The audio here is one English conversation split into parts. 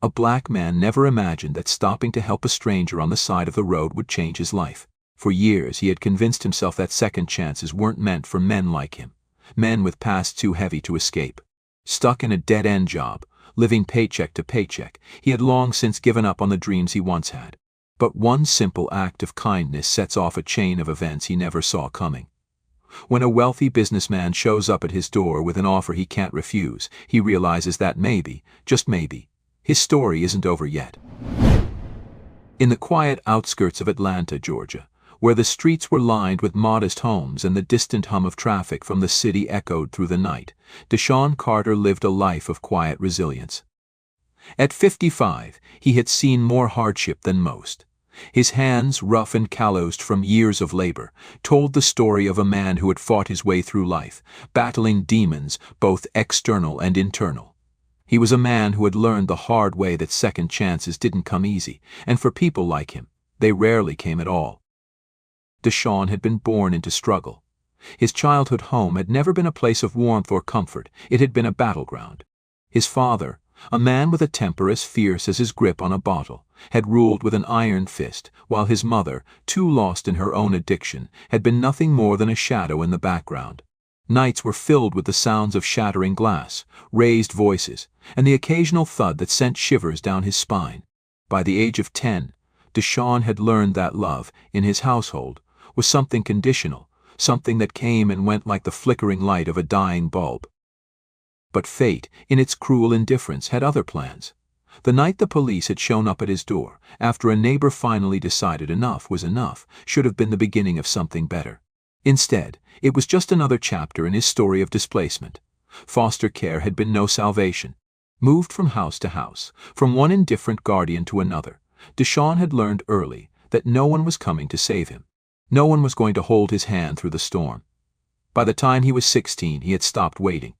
A black man never imagined that stopping to help a stranger on the side of the road would change his life. For years he had convinced himself that second chances weren't meant for men like him, men with pasts too heavy to escape. Stuck in a dead-end job, living paycheck to paycheck, he had long since given up on the dreams he once had. But one simple act of kindness sets off a chain of events he never saw coming. When a wealthy businessman shows up at his door with an offer he can't refuse, he realizes that maybe, just maybe, his story isn't over yet. In the quiet outskirts of Atlanta, Georgia, where the streets were lined with modest homes and the distant hum of traffic from the city echoed through the night, Deshaun Carter lived a life of quiet resilience. At 55, he had seen more hardship than most. His hands, rough and calloused from years of labor, told the story of a man who had fought his way through life, battling demons both external and internal. He was a man who had learned the hard way that second chances didn't come easy, and for people like him, they rarely came at all. Deshaun had been born into struggle. His childhood home had never been a place of warmth or comfort, it had been a battleground. His father, a man with a temper as fierce as his grip on a bottle, had ruled with an iron fist, while his mother, too lost in her own addiction, had been nothing more than a shadow in the background. Nights were filled with the sounds of shattering glass, raised voices, and the occasional thud that sent shivers down his spine. By the age of 10, Deshaun had learned that love, in his household, was something conditional, something that came and went like the flickering light of a dying bulb. But fate, in its cruel indifference, had other plans. The night the police had shown up at his door, after a neighbor finally decided enough was enough, should have been the beginning of something better. Instead, it was just another chapter in his story of displacement. Foster care had been no salvation. Moved from house to house, from one indifferent guardian to another, Deshaun had learned early that no one was coming to save him. No one was going to hold his hand through the storm. By the time he was 16, he had stopped waiting.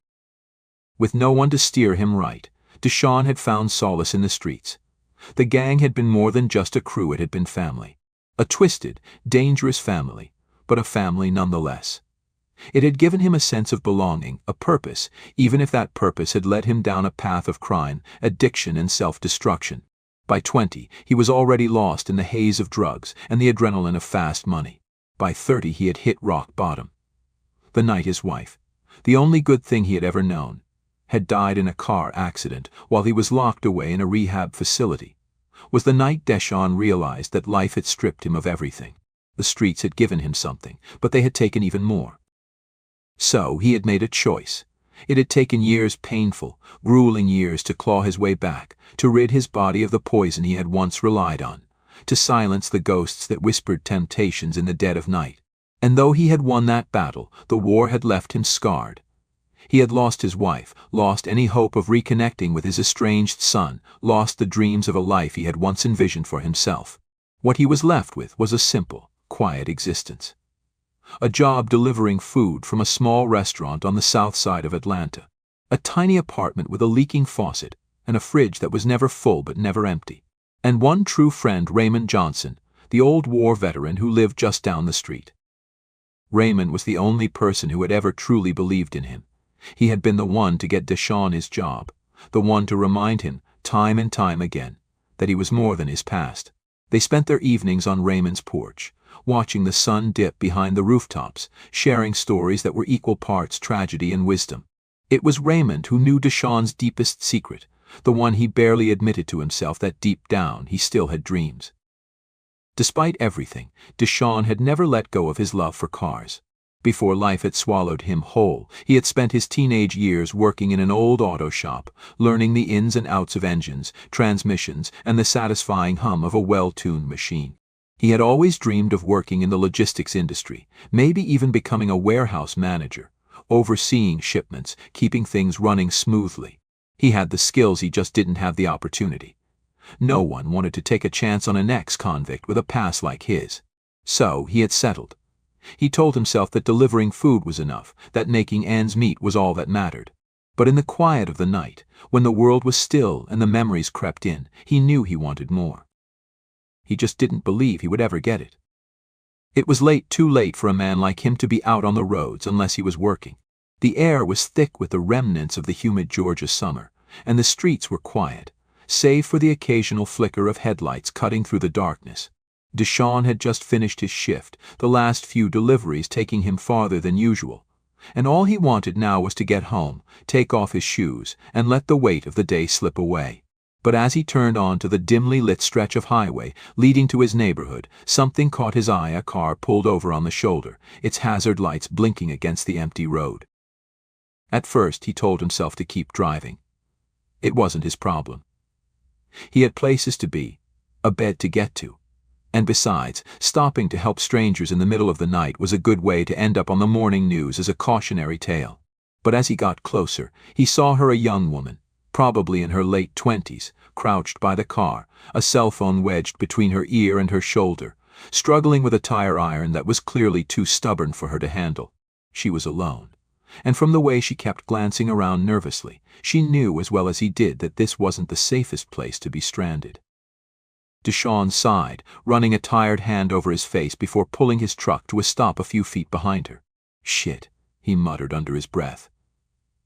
With no one to steer him right, Deshaun had found solace in the streets. The gang had been more than just a crew, it had been family. A twisted, dangerous family, but a family nonetheless. It had given him a sense of belonging, a purpose, even if that purpose had led him down a path of crime, addiction, and self-destruction. By 20, he was already lost in the haze of drugs and the adrenaline of fast money. By 30, he had hit rock bottom. The night his wife, the only good thing he had ever known, had died in a car accident while he was locked away in a rehab facility, was the night Deshaun realized that life had stripped him of everything. The streets had given him something, but they had taken even more. So he had made a choice. It had taken years, painful, grueling years, to claw his way back, to rid his body of the poison he had once relied on, to silence the ghosts that whispered temptations in the dead of night. And though he had won that battle, the war had left him scarred. He had lost his wife, lost any hope of reconnecting with his estranged son, lost the dreams of a life he had once envisioned for himself. What he was left with was a simple, quiet existence. A job delivering food from a small restaurant on the south side of Atlanta. A tiny apartment with a leaking faucet, and a fridge that was never full but never empty. And one true friend, Raymond Johnson, the old war veteran who lived just down the street. Raymond was the only person who had ever truly believed in him. He had been the one to get Deshaun his job, the one to remind him, time and time again, that he was more than his past. They spent their evenings on Raymond's porch, watching the sun dip behind the rooftops, sharing stories that were equal parts tragedy and wisdom. It was Raymond who knew Deshaun's deepest secret, the one he barely admitted to himself, that deep down he still had dreams. Despite everything, Deshaun had never let go of his love for cars. Before life had swallowed him whole, he had spent his teenage years working in an old auto shop, learning the ins and outs of engines, transmissions, and the satisfying hum of a well-tuned machine. He had always dreamed of working in the logistics industry, maybe even becoming a warehouse manager, overseeing shipments, keeping things running smoothly. He had the skills, he just didn't have the opportunity. No one wanted to take a chance on an ex-convict with a past like his. So he had settled. He told himself that delivering food was enough, that making ends meet was all that mattered. But in the quiet of the night, when the world was still and the memories crept in, he knew he wanted more. He just didn't believe he would ever get it. It was late, too late for a man like him to be out on the roads unless he was working. The air was thick with the remnants of the humid Georgia summer, and the streets were quiet, save for the occasional flicker of headlights cutting through the darkness. Deshawn had just finished his shift, the last few deliveries taking him farther than usual, and all he wanted now was to get home, take off his shoes, and let the weight of the day slip away. But as he turned onto the dimly lit stretch of highway leading to his neighborhood, something caught his eye. A car pulled over on the shoulder, its hazard lights blinking against the empty road. At first he told himself to keep driving. It wasn't his problem. He had places to be, a bed to get to. And besides, stopping to help strangers in the middle of the night was a good way to end up on the morning news as a cautionary tale. But as he got closer, he saw her, a young woman, probably in her late 20s, crouched by the car, a cell phone wedged between her ear and her shoulder, struggling with a tire iron that was clearly too stubborn for her to handle. She was alone, and from the way she kept glancing around nervously, she knew as well as he did that this wasn't the safest place to be stranded. Deshawn sighed, running a tired hand over his face before pulling his truck to a stop a few feet behind her. "Shit," he muttered under his breath.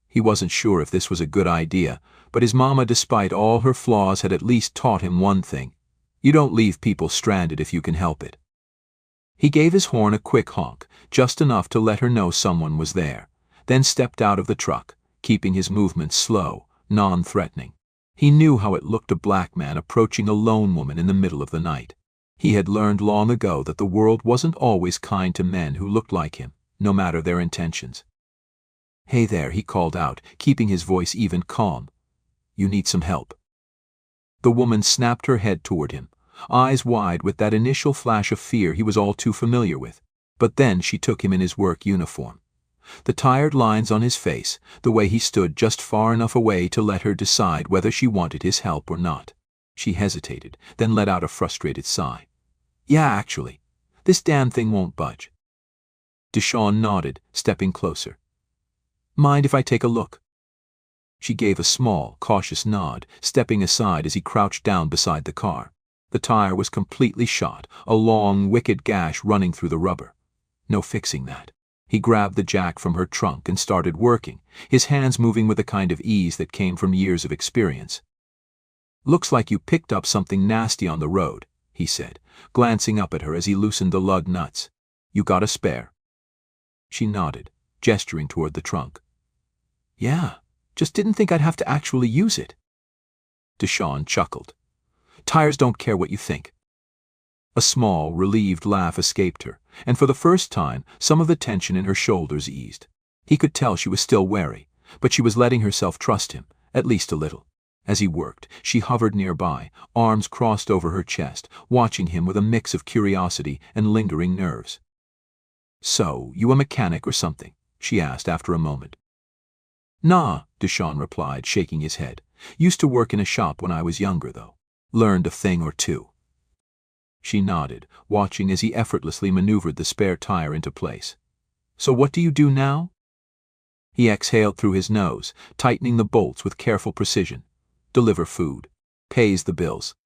He wasn't sure if this was a good idea, but his mama, despite all her flaws, had at least taught him one thing: you don't leave people stranded if you can help it. He gave his horn a quick honk, just enough to let her know someone was there, then stepped out of the truck, keeping his movements slow, non-threatening. He knew how it looked, a black man approaching a lone woman in the middle of the night. He had learned long ago that the world wasn't always kind to men who looked like him, no matter their intentions. "Hey there," he called out, keeping his voice even, calm. "You need some help?" The woman snapped her head toward him, eyes wide with that initial flash of fear he was all too familiar with. But then she took him in his work uniform. The tired lines on his face, the way he stood just far enough away to let her decide whether she wanted his help or not. She hesitated, then let out a frustrated sigh. "Yeah, actually, this damn thing won't budge." Deshawn nodded, stepping closer. "Mind if I take a look?" She gave a small, cautious nod, stepping aside as he crouched down beside the car. The tire was completely shot, a long, wicked gash running through the rubber. No fixing that. He grabbed the jack from her trunk and started working, his hands moving with a kind of ease that came from years of experience. "Looks like you picked up something nasty on the road," he said, glancing up at her as he loosened the lug nuts. "You got a spare?" She nodded, gesturing toward the trunk. "Yeah, just didn't think I'd have to actually use it." Deshawn chuckled. "Tires don't care what you think." A small, relieved laugh escaped her, and for the first time, some of the tension in her shoulders eased. He could tell she was still wary, but she was letting herself trust him, at least a little. As he worked, she hovered nearby, arms crossed over her chest, watching him with a mix of curiosity and lingering nerves. "So, you a mechanic or something?" she asked after a moment. "Nah," Deshawn replied, shaking his head. "Used to work in a shop when I was younger, though. Learned a thing or two." She nodded, watching as he effortlessly maneuvered the spare tire into place. "So what do you do now?" He exhaled through his nose, tightening the bolts with careful precision. "Deliver food. Pays the bills."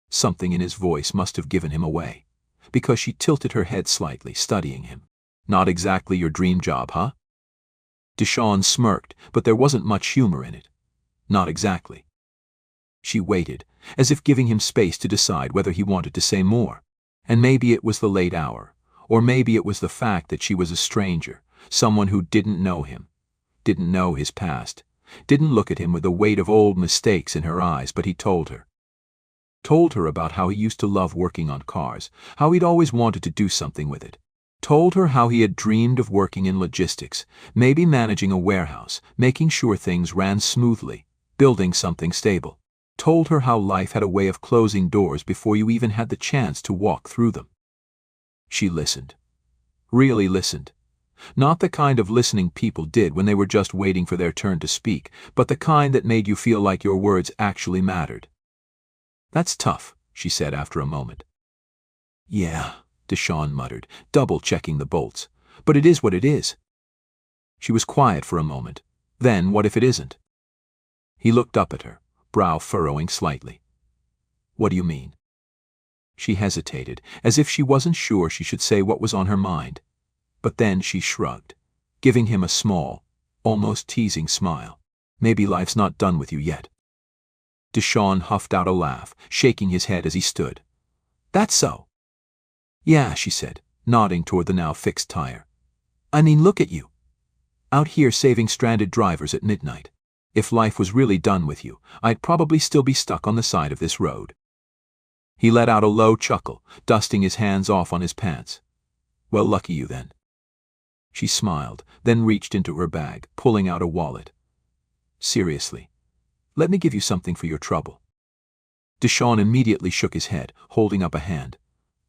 Something in his voice must have given him away, because she tilted her head slightly, studying him. "Not exactly your dream job, huh?" Deshawn smirked, but there wasn't much humor in it. "Not exactly." She waited, as if giving him space to decide whether he wanted to say more. And maybe it was the late hour, or maybe it was the fact that she was a stranger, someone who didn't know him, didn't know his past, didn't look at him with the weight of old mistakes in her eyes, but he told her. Told her about how he used to love working on cars, how he'd always wanted to do something with it. Told her how he had dreamed of working in logistics, maybe managing a warehouse, making sure things ran smoothly, building something stable. Told her how life had a way of closing doors before you even had the chance to walk through them. She listened. Really listened. Not the kind of listening people did when they were just waiting for their turn to speak, but the kind that made you feel like your words actually mattered. "That's tough," she said after a moment. "Yeah," Deshawn muttered, double-checking the bolts. "But it is what it is." She was quiet for a moment. Then what if it isn't? He looked up at her, brow furrowing slightly. "What do you mean?" She hesitated, as if she wasn't sure she should say what was on her mind. But then she shrugged, giving him a small, almost teasing smile. "Maybe life's not done with you yet." Deshawn huffed out a laugh, shaking his head as he stood. That's so. Yeah, she said, nodding toward the now fixed tire. I mean, look at you. Out here saving stranded drivers at midnight. If life was really done with you, I'd probably still be stuck on the side of this road. He let out a low chuckle, dusting his hands off on his pants. Well, lucky you then. She smiled, then reached into her bag, pulling out a wallet. Seriously, let me give you something for your trouble. Deshawn immediately shook his head, holding up a hand.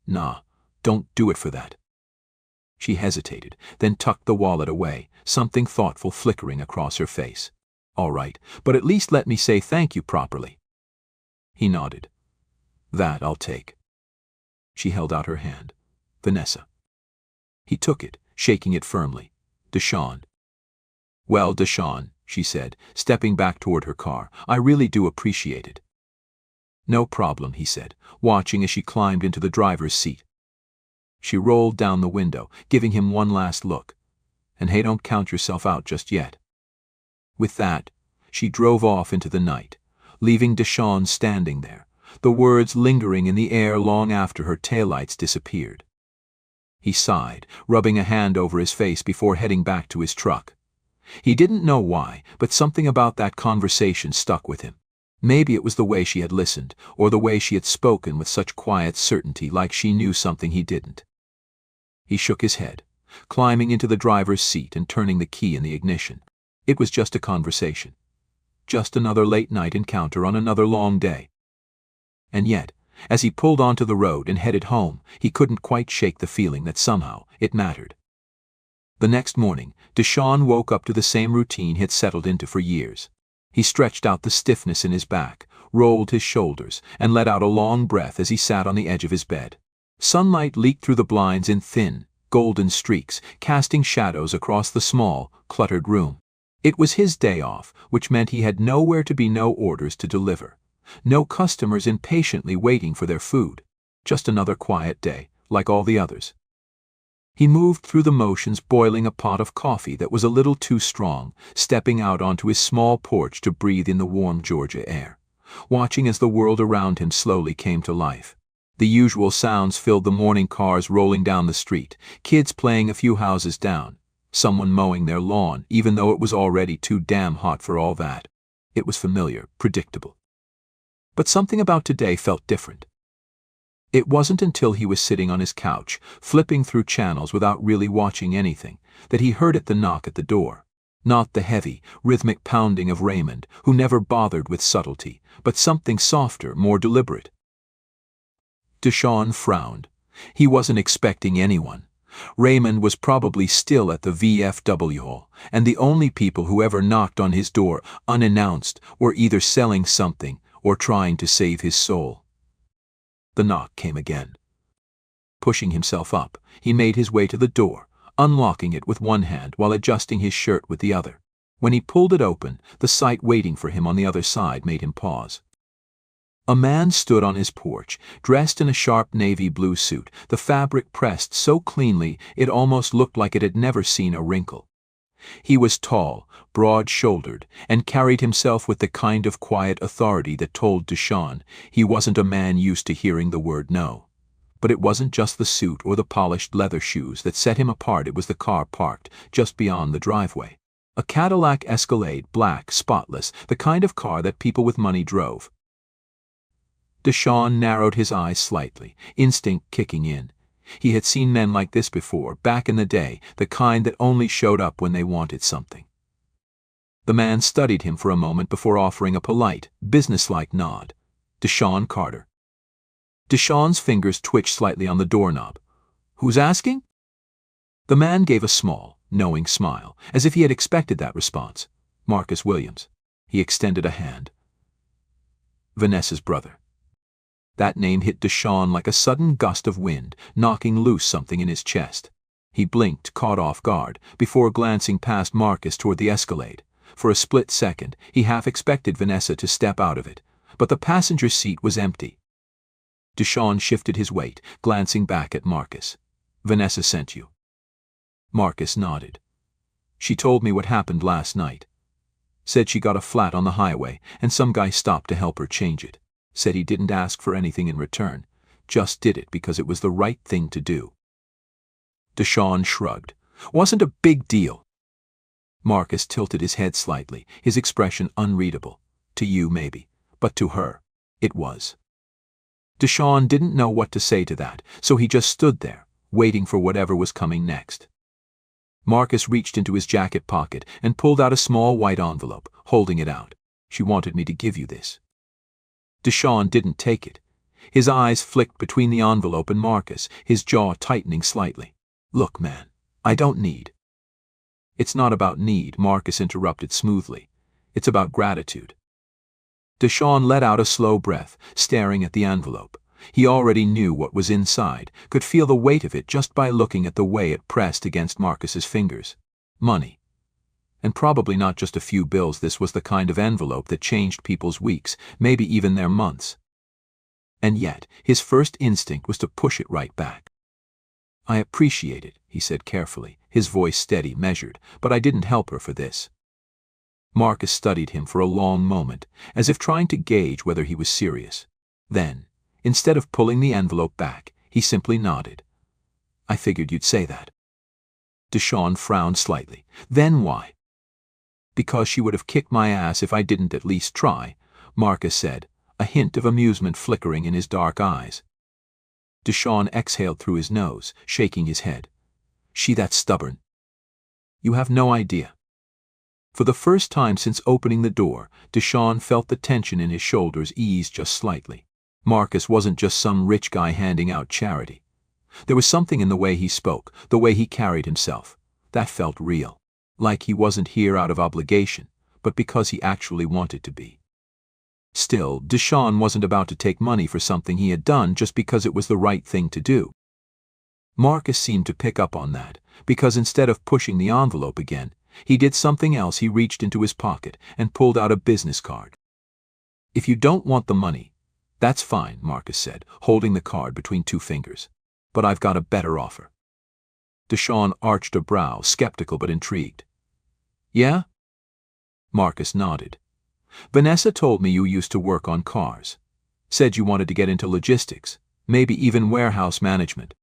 Nah, don't do it for that. She hesitated, then tucked the wallet away, something thoughtful flickering across her face. All right, but at least let me say thank you properly. He nodded. That I'll take. She held out her hand. Vanessa. He took it, shaking it firmly. Deshawn. Well, Deshawn, she said, stepping back toward her car, I really do appreciate it. No problem, he said, watching as she climbed into the driver's seat. She rolled down the window, giving him one last look. And hey, don't count yourself out just yet. With that, she drove off into the night, leaving Deshawn standing there, the words lingering in the air long after her taillights disappeared. He sighed, rubbing a hand over his face before heading back to his truck. He didn't know why, but something about that conversation stuck with him. Maybe it was the way she had listened, or the way she had spoken with such quiet certainty, like she knew something he didn't. He shook his head, climbing into the driver's seat and turning the key in the ignition. It was just a conversation. Just another late-night encounter on another long day. And yet, as he pulled onto the road and headed home, he couldn't quite shake the feeling that somehow it mattered. The next morning, Deshawn woke up to the same routine he had settled into for years. He stretched out the stiffness in his back, rolled his shoulders, and let out a long breath as he sat on the edge of his bed. Sunlight leaked through the blinds in thin, golden streaks, casting shadows across the small, cluttered room. It was his day off, which meant he had nowhere to be, no orders to deliver. No customers impatiently waiting for their food. Just another quiet day, like all the others. He moved through the motions, boiling a pot of coffee that was a little too strong, stepping out onto his small porch to breathe in the warm Georgia air, watching as the world around him slowly came to life. The usual sounds filled the morning, cars rolling down the street, kids playing a few houses down, someone mowing their lawn, even though it was already too damn hot for all that. It was familiar, predictable. But something about today felt different. It wasn't until he was sitting on his couch, flipping through channels without really watching anything, that he heard the knock at the door. Not the heavy, rhythmic pounding of Raymond, who never bothered with subtlety, but something softer, more deliberate. Deshawn frowned. He wasn't expecting anyone. Raymond was probably still at the VFW hall, and the only people who ever knocked on his door unannounced were either selling something or trying to save his soul. The knock came again. Pushing himself up, he made his way to the door, unlocking it with one hand while adjusting his shirt with the other. When he pulled it open, the sight waiting for him on the other side made him pause. A man stood on his porch, dressed in a sharp navy blue suit, the fabric pressed so cleanly it almost looked like it had never seen a wrinkle. He was tall, broad-shouldered, and carried himself with the kind of quiet authority that told Deshawn he wasn't a man used to hearing the word no. But it wasn't just the suit or the polished leather shoes that set him apart, it was the car parked just beyond the driveway. A Cadillac Escalade, black, spotless, the kind of car that people with money drove. Deshawn narrowed his eyes slightly, instinct kicking in. He had seen men like this before, back in the day, the kind that only showed up when they wanted something. The man studied him for a moment before offering a polite, businesslike nod. Deshawn Carter. Deshawn's fingers twitched slightly on the doorknob. Who's asking? The man gave a small, knowing smile, as if he had expected that response. Marcus Williams. He extended a hand. Vanessa's brother. That name hit Deshawn like a sudden gust of wind, knocking loose something in his chest. He blinked, caught off guard, before glancing past Marcus toward the Escalade. For a split second, he half expected Vanessa to step out of it, but the passenger seat was empty. Deshawn shifted his weight, glancing back at Marcus. Vanessa sent you. Marcus nodded. She told me what happened last night. Said she got a flat on the highway and some guy stopped to help her change it. Said he didn't ask for anything in return, just did it because it was the right thing to do. Deshawn shrugged. Wasn't a big deal. Marcus tilted his head slightly, his expression unreadable. To you, maybe, but to her, it was. Deshawn didn't know what to say to that, so he just stood there, waiting for whatever was coming next. Marcus reached into his jacket pocket and pulled out a small white envelope, holding it out. She wanted me to give you this. Deshawn didn't take it. His eyes flicked between the envelope and Marcus, his jaw tightening slightly. Look, man, I don't need. It's not about need, Marcus interrupted smoothly. It's about gratitude. Deshawn let out a slow breath, staring at the envelope. He already knew what was inside, could feel the weight of it just by looking at the way it pressed against Marcus's fingers. Money. And probably not just a few bills. This was the kind of envelope that changed people's weeks, maybe even their months. And yet, his first instinct was to push it right back. I appreciate it, he said carefully, his voice steady, measured, but I didn't help her for this. Marcus studied him for a long moment, as if trying to gauge whether he was serious. Then, instead of pulling the envelope back, he simply nodded. I figured you'd say that. Deshawn frowned slightly. Then why? Because she would have kicked my ass if I didn't at least try, Marcus said, a hint of amusement flickering in his dark eyes. Deshawn exhaled through his nose, shaking his head. She that stubborn? You have no idea. For the first time since opening the door, Deshawn felt the tension in his shoulders ease just slightly. Marcus wasn't just some rich guy handing out charity. There was something in the way he spoke, the way he carried himself, that felt real, like he wasn't here out of obligation, but because he actually wanted to be. Still, Deshawn wasn't about to take money for something he had done just because it was the right thing to do. Marcus seemed to pick up on that, because instead of pushing the envelope again, he did something else. He reached into his pocket and pulled out a business card. If you don't want the money, that's fine, Marcus said, holding the card between two fingers. But I've got a better offer. Deshawn arched a brow, skeptical but intrigued. Yeah? Marcus nodded. Vanessa told me you used to work on cars. Said you wanted to get into logistics, maybe even warehouse management.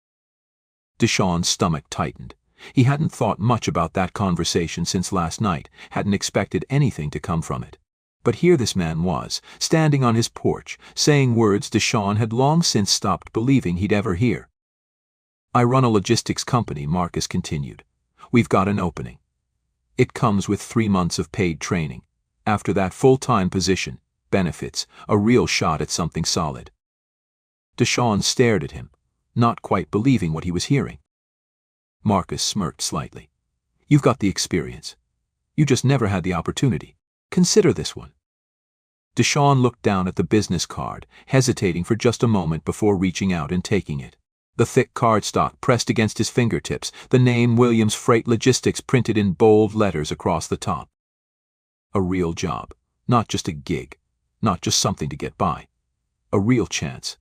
Deshawn's stomach tightened. He hadn't thought much about that conversation since last night, hadn't expected anything to come from it. But here this man was, standing on his porch, saying words Deshawn had long since stopped believing he'd ever hear. I run a logistics company, Marcus continued. We've got an opening. It comes with 3 months of paid training. After that, full-time position, benefits, a real shot at something solid. Deshawn stared at him, not quite believing what he was hearing. Marcus smirked slightly. You've got the experience. You just never had the opportunity. Consider this one. Deshawn looked down at the business card, hesitating for just a moment before reaching out and taking it. The thick cardstock pressed against his fingertips, the name Williams Freight Logistics printed in bold letters across the top. A real job, not just a gig, not just something to get by. A real chance.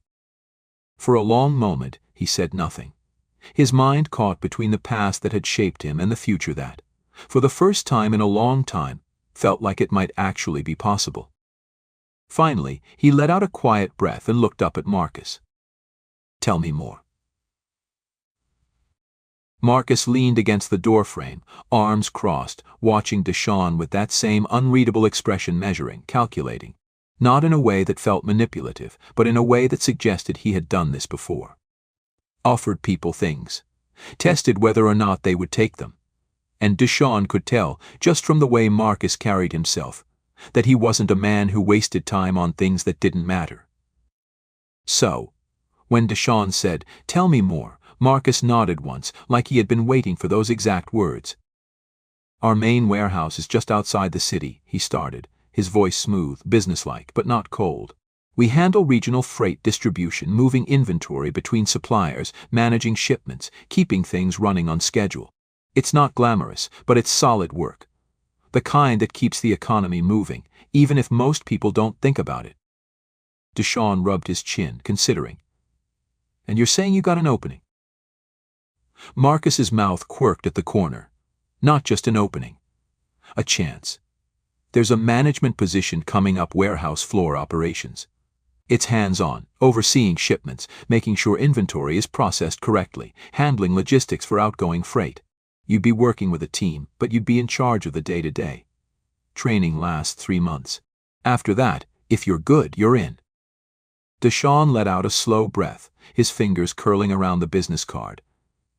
For a long moment, he said nothing. His mind caught between the past that had shaped him and the future that, for the first time in a long time, felt like it might actually be possible. Finally, he let out a quiet breath and looked up at Marcus. Tell me more. Marcus leaned against the doorframe, arms crossed, watching Deshawn with that same unreadable expression, measuring, calculating. Not in a way that felt manipulative, but in a way that suggested he had done this before. Offered people things. Tested whether or not they would take them. And Deshawn could tell, just from the way Marcus carried himself, that he wasn't a man who wasted time on things that didn't matter. So, when Deshawn said, "Tell me more," Marcus nodded once, like he had been waiting for those exact words. Our main warehouse is just outside the city, he started, his voice smooth, businesslike, but not cold. We handle regional freight distribution, moving inventory between suppliers, managing shipments, keeping things running on schedule. It's not glamorous, but it's solid work. The kind that keeps the economy moving, even if most people don't think about it. Deshawn rubbed his chin, considering. And you're saying you got an opening? Marcus's mouth quirked at the corner. Not just an opening. A chance. There's a management position coming up, warehouse floor operations. It's hands-on, overseeing shipments, making sure inventory is processed correctly, handling logistics for outgoing freight. You'd be working with a team, but you'd be in charge of the day-to-day. Training lasts 3 months. After that, if you're good, you're in. Deshawn let out a slow breath, his fingers curling around the business card.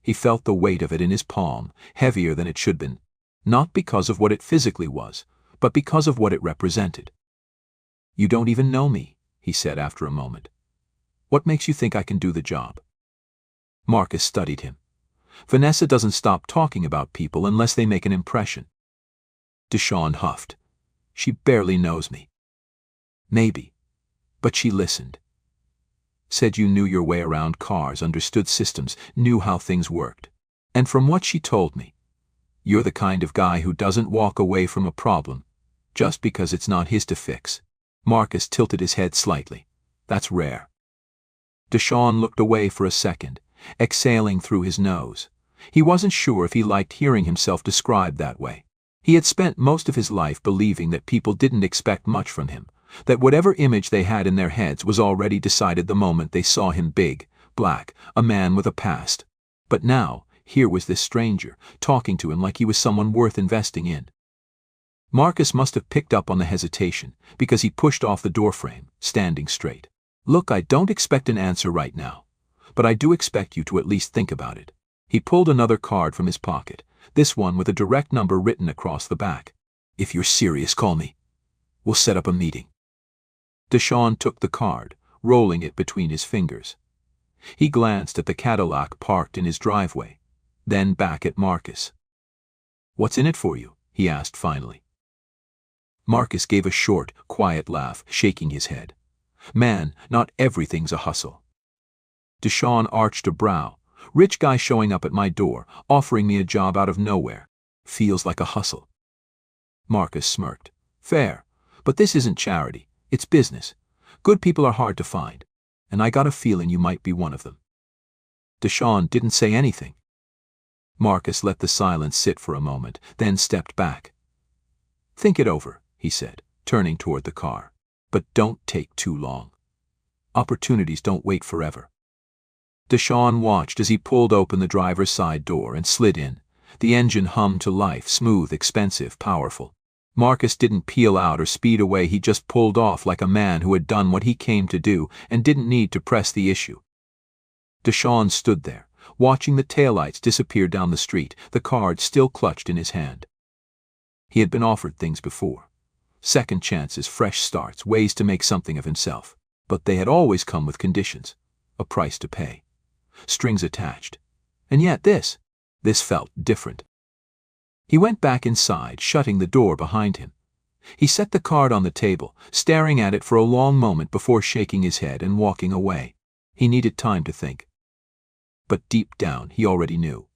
He felt the weight of it in his palm, heavier than it should been, not because of what it physically was, but because of what it represented. "You don't even know me," he said after a moment. "What makes you think I can do the job?" Marcus studied him. Vanessa doesn't stop talking about people unless they make an impression. Deshawn huffed. "She barely knows me." "Maybe. But she listened. Said you knew your way around cars, understood systems, knew how things worked. And from what she told me, you're the kind of guy who doesn't walk away from a problem just because it's not his to fix." Marcus tilted his head slightly. "That's rare." Deshawn looked away for a second, exhaling through his nose. He wasn't sure if he liked hearing himself described that way. He had spent most of his life believing that people didn't expect much from him, that whatever image they had in their heads was already decided the moment they saw him: big, black, a man with a past. But now, here was this stranger, talking to him like he was someone worth investing in. Marcus must have picked up on the hesitation, because he pushed off the doorframe, standing straight. "Look, I don't expect an answer right now, but I do expect you to at least think about it." He pulled another card from his pocket, this one with a direct number written across the back. "If you're serious, call me. We'll set up a meeting." Deshawn took the card, rolling it between his fingers. He glanced at the Cadillac parked in his driveway, then back at Marcus. "What's in it for you?" he asked finally. Marcus gave a short, quiet laugh, shaking his head. "Man, not everything's a hustle." Deshawn arched a brow. "Rich guy showing up at my door, offering me a job out of nowhere. Feels like a hustle." Marcus smirked. "Fair, but this isn't charity, it's business. Good people are hard to find, and I got a feeling you might be one of them." Deshawn didn't say anything. Marcus let the silence sit for a moment, then stepped back. "Think it over," he said, turning toward the car. "But don't take too long. Opportunities don't wait forever." Deshawn watched as he pulled open the driver's side door and slid in. The engine hummed to life, smooth, expensive, powerful. Marcus didn't peel out or speed away, he just pulled off like a man who had done what he came to do and didn't need to press the issue. Deshawn stood there, watching the taillights disappear down the street, the card still clutched in his hand. He had been offered things before. Second chances, fresh starts, ways to make something of himself. But they had always come with conditions, a price to pay, strings attached. And yet this felt different. He went back inside, shutting the door behind him. He set the card on the table, staring at it for a long moment before shaking his head and walking away. He needed time to think. But deep down, he already knew.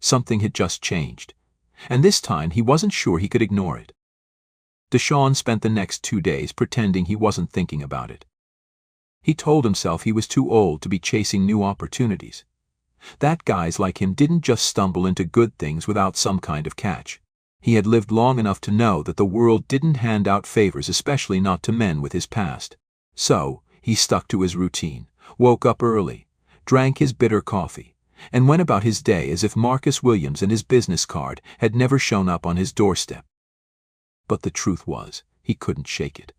Something had just changed, and this time he wasn't sure he could ignore it. Deshawn spent the next 2 days pretending he wasn't thinking about it. He told himself he was too old to be chasing new opportunities. That guys like him didn't just stumble into good things without some kind of catch. He had lived long enough to know that the world didn't hand out favors, especially not to men with his past. So, he stuck to his routine, woke up early, drank his bitter coffee, and went about his day as if Marcus Williams and his business card had never shown up on his doorstep. But the truth was, he couldn't shake it.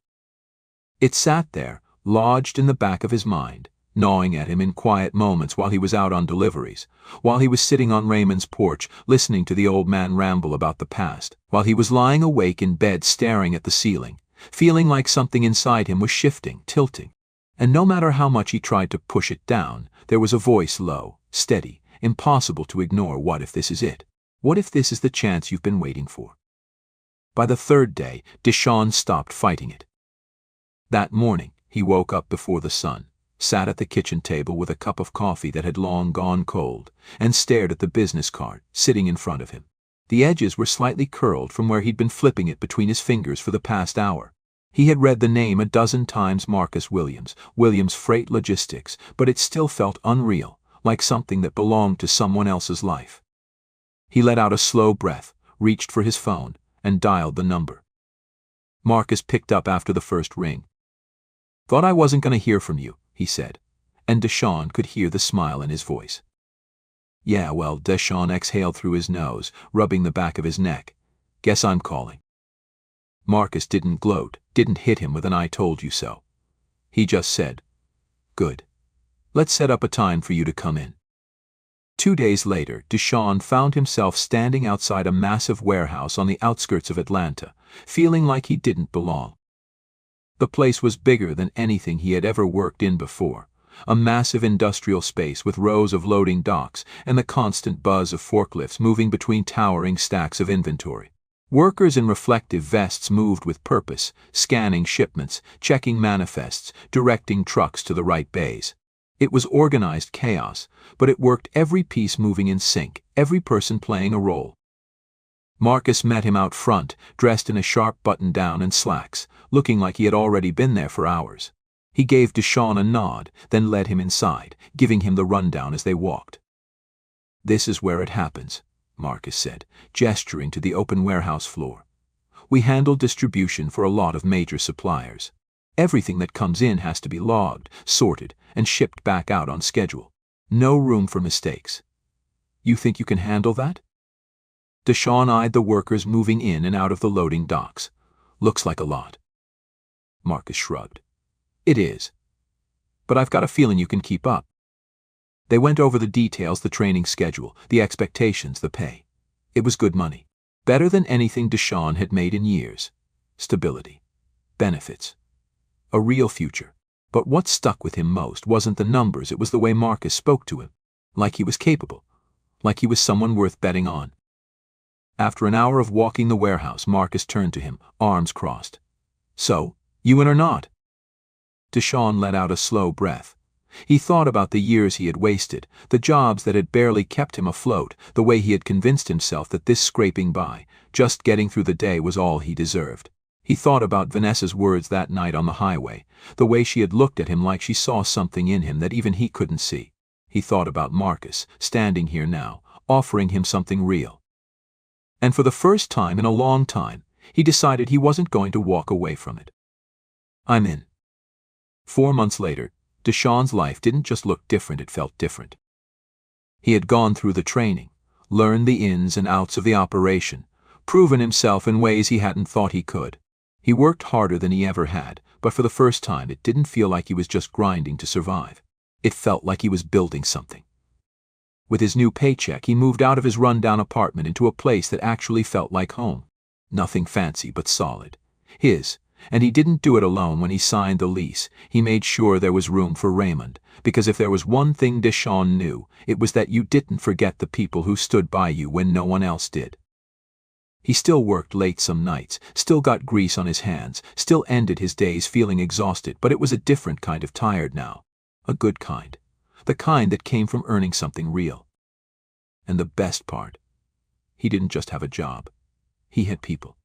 It sat there, lodged in the back of his mind, gnawing at him in quiet moments while he was out on deliveries, while he was sitting on Raymond's porch listening to the old man ramble about the past, while he was lying awake in bed staring at the ceiling, feeling like something inside him was shifting, tilting. And no matter how much he tried to push it down, there was a voice low, steady, impossible to ignore. What if this is it? What if this is the chance you've been waiting for? By the 3rd day, Deshawn stopped fighting it. That morning, he woke up before the sun, sat at the kitchen table with a cup of coffee that had long gone cold, and stared at the business card sitting in front of him. The edges were slightly curled from where he'd been flipping it between his fingers for the past hour. He had read the name a dozen times, Marcus Williams, Williams Freight Logistics, but it still felt unreal, like something that belonged to someone else's life. He let out a slow breath, reached for his phone, and dialed the number. Marcus picked up after the first ring. "Thought I wasn't going to hear from you," he said, and Deshawn could hear the smile in his voice. "Yeah, well," Deshawn exhaled through his nose, rubbing the back of his neck. "Guess I'm calling." Marcus didn't gloat, didn't hit him with an "I told you so." He just said, "Good. Let's set up a time for you to come in." 2 days later, Deshawn found himself standing outside a massive warehouse on the outskirts of Atlanta, feeling like he didn't belong. The place was bigger than anything he had ever worked in before, a massive industrial space with rows of loading docks and the constant buzz of forklifts moving between towering stacks of inventory. Workers in reflective vests moved with purpose, scanning shipments, checking manifests, directing trucks to the right bays. It was organized chaos, but it worked, every piece moving in sync, every person playing a role. Marcus met him out front, dressed in a sharp button-down and slacks, looking like he had already been there for hours. He gave Deshawn a nod, then led him inside, giving him the rundown as they walked. "This is where it happens," Marcus said, gesturing to the open warehouse floor. "We handle distribution for a lot of major suppliers. Everything that comes in has to be logged, sorted, and shipped back out on schedule. No room for mistakes. You think you can handle that?" Deshawn eyed the workers moving in and out of the loading docks. "Looks like a lot." Marcus shrugged. "It is. But I've got a feeling you can keep up." They went over the details, the training schedule, the expectations, the pay. It was good money. Better than anything Deshawn had made in years. Stability. Benefits. A real future. But what stuck with him most wasn't the numbers, it was the way Marcus spoke to him. Like he was capable. Like he was someone worth betting on. After an hour of walking the warehouse, Marcus turned to him, arms crossed. "So, you in or not?" Deshawn let out a slow breath. He thought about the years he had wasted, the jobs that had barely kept him afloat, the way he had convinced himself that this scraping by, just getting through the day, was all he deserved. He thought about Vanessa's words that night on the highway, the way she had looked at him like she saw something in him that even he couldn't see. He thought about Marcus, standing here now, offering him something real. And for the first time in a long time, he decided he wasn't going to walk away from it. "I'm in." 4 months later, Deshawn's life didn't just look different, it felt different. He had gone through the training, learned the ins and outs of the operation, proven himself in ways he hadn't thought he could. He worked harder than he ever had, but for the first time it didn't feel like he was just grinding to survive. It felt like he was building something. With his new paycheck, he moved out of his run-down apartment into a place that actually felt like home. Nothing fancy but solid. His. And he didn't do it alone. When he signed the lease, he made sure there was room for Raymond, because if there was one thing Deshawn knew, it was that you didn't forget the people who stood by you when no one else did. He still worked late some nights, still got grease on his hands, still ended his days feeling exhausted, but it was a different kind of tired now. A good kind. The kind that came from earning something real. And the best part, he didn't just have a job. He had people.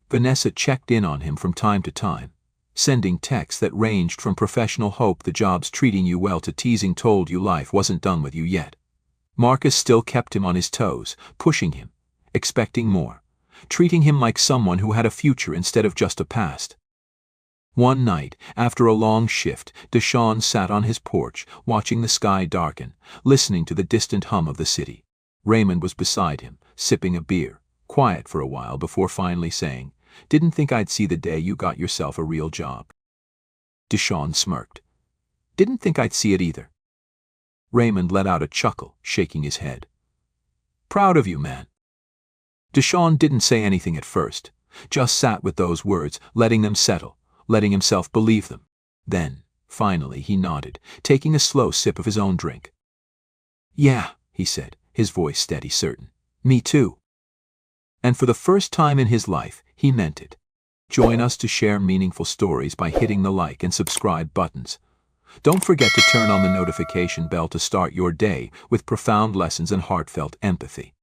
Vanessa checked in on him from time to time, sending texts that ranged from professional "hope the job's treating you well" to teasing "told you life wasn't done with you yet." Marcus still kept him on his toes, pushing him, expecting more, treating him like someone who had a future instead of just a past. One night, after a long shift, Deshawn sat on his porch, watching the sky darken, listening to the distant hum of the city. Raymond was beside him, sipping a beer, quiet for a while before finally saying, "Didn't think I'd see the day you got yourself a real job." Deshawn smirked. "Didn't think I'd see it either." Raymond let out a chuckle, shaking his head. "Proud of you, man." Deshawn didn't say anything at first, just sat with those words, letting them settle, letting himself believe them. Then, finally, he nodded, taking a slow sip of his own drink. "Yeah," he said, his voice steady, certain. "Me too." And for the first time in his life, he meant it. Join us to share meaningful stories by hitting the like and subscribe buttons. Don't forget to turn on the notification bell to start your day with profound lessons and heartfelt empathy.